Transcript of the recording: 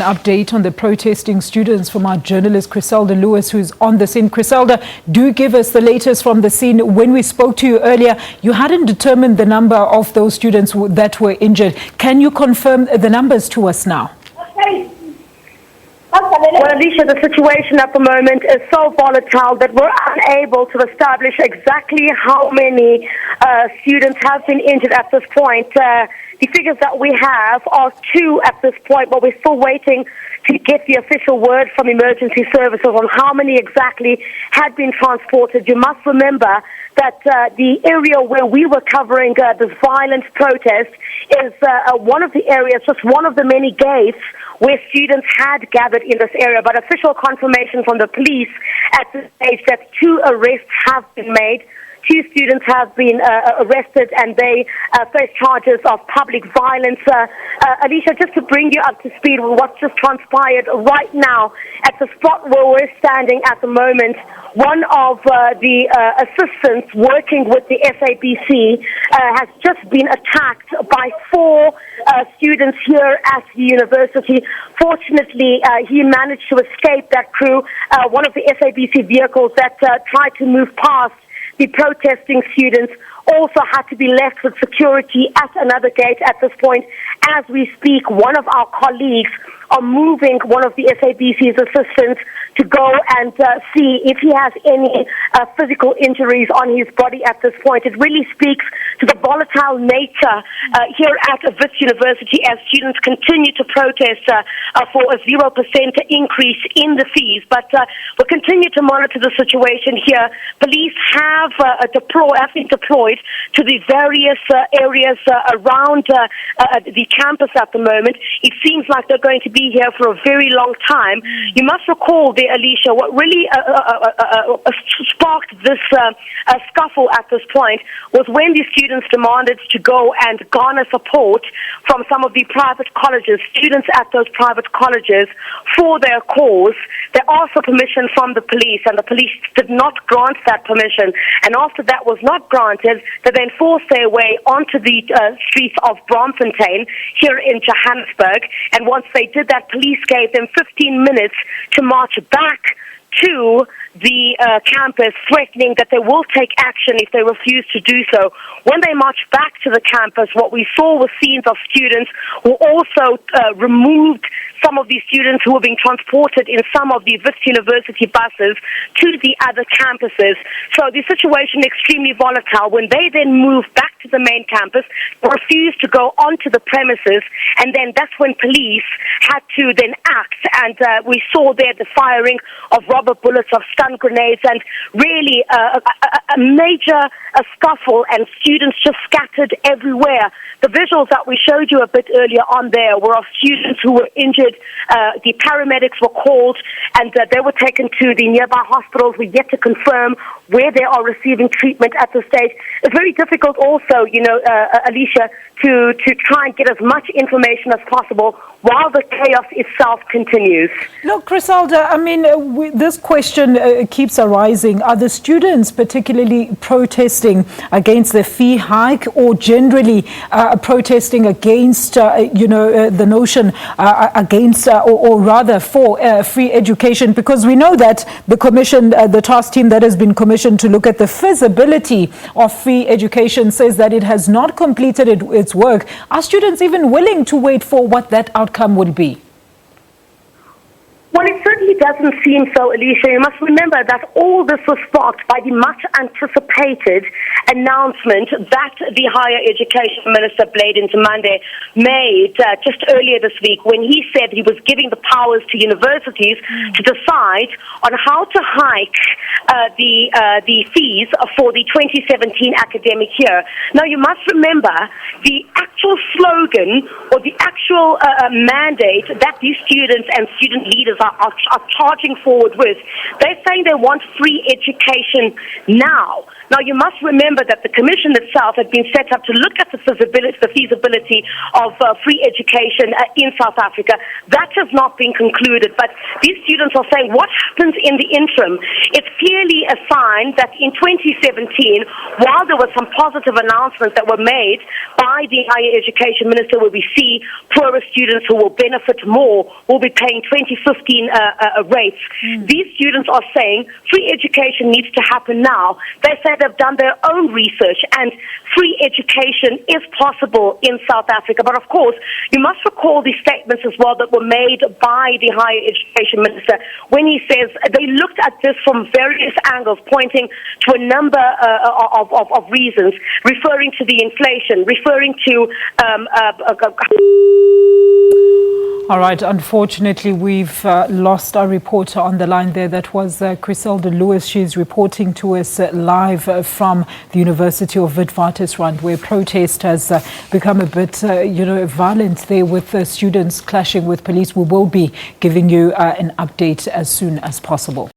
an update on the protesting students from our journalist Chriselda Lewis, who's on the scene. Chriselda, do give us the latest from the scene. When we spoke to you earlier, you hadn't determined the number of those students that were injured. Can you confirm the numbers to us now? Well, Alicia, the situation at the moment is so volatile that we're unable to establish exactly how many students have been injured at this point. The figures that we have are 2 at this point, but we're still waiting to get the official word from emergency services on how many exactly had been transported. You must remember that the area where we were covering this violent protest is one of the areas, just one of the many gates where students had gathered in this area. But official confirmation from the police at this stage that 2 arrests have been made. 2 students have been arrested and they face charges of public violence. Alicia, just to bring you up to speed with what's just transpired right now at the spot where we're standing at the moment, one of the assistants working with the SABC has just been attacked by 4 students here at the university. Fortunately, he managed to escape that crew. One of the SABC vehicles that tried to move past the protesting students also had to be left with security at another gate at this point. As we speak, one of our colleagues are moving one of the SABC's assistants to go and see if he has any physical injuries on his body at this point. It really speaks to the volatile nature here at Wits University as students continue to protest for a 0% increase in the fees. But we'll continue to monitor the situation here. Police have been deployed to the various areas around the campus at the moment. It seems like they're going to be here for a very long time. You must recall there, Alicia, what really sparked this scuffle at this point was when the students demanded to go and garner support from some of the private colleges, students at those private colleges, for their cause. They asked for permission from the police, and the police did not grant that permission. And after that was not granted, they then forced their way onto the streets of Braamfontein here in Johannesburg. And once they did that, police gave them 15 minutes to march back to the campus, threatening that they will take action if they refuse to do so. When they marched back to the campus, what we saw was scenes of students who also removed some of these students who were being transported in some of the Wits University buses to the other campuses. So the situation extremely volatile. When they then moved back to the main campus, refused to go onto the premises, and then that's when police had to then act. And we saw there the firing of rubber bullets, of stun grenades, and really a major scuffle, and students just scattered everywhere. The visuals that we showed you a bit earlier on there were of students who were injured. The paramedics were called and they were taken to the nearby hospitals. We're yet to confirm where they are receiving treatment at this stage. It's very difficult also, Alicia, to try and get as much information as possible while the chaos itself continues. Look, Chriselda, I mean, this question keeps arising. Are the students particularly protesting against the fee hike, or generally protesting against, the notion against, or rather for free education? Because we know that the commission, the task team that has been commissioned to look at the feasibility of free education, says that it has not completed its work. Are students even willing to wait for what that outcome would be? Well, it certainly doesn't seem so, Alicia. You must remember that all this was sparked by the much-anticipated announcement that the Higher Education Minister, Blade Monday, made just earlier this week, when he said he was giving the powers to universities to decide on how to hike the fees for the 2017 academic year. Now, you must remember the actual slogan or the actual mandate that these students and student leaders are are charging forward with. They're saying they want free education now. Now, you must remember that the commission itself had been set up to look at the feasibility of free education in South Africa. That has not been concluded, but these students are saying what happens in the interim? It's clearly a sign that in 2017, while there were some positive announcements that were made by the Higher Education Minister, where we see poorer students who will benefit more will be paying 2015 rates. These students are saying free education needs to happen now. They say they've done their own research and free education is possible in South Africa. But of course, you must recall the statements as well that were made by the Higher Education Minister when he says they looked at this from various angles, pointing to a number of reasons, referring to the inflation, referring to All right, unfortunately, we've lost our reporter on the line there. That was Chriselda Lewis. She's reporting to us live from the University of Witwatersrand, where protest has become a bit, violent there with students clashing with police. We will be giving you an update as soon as possible.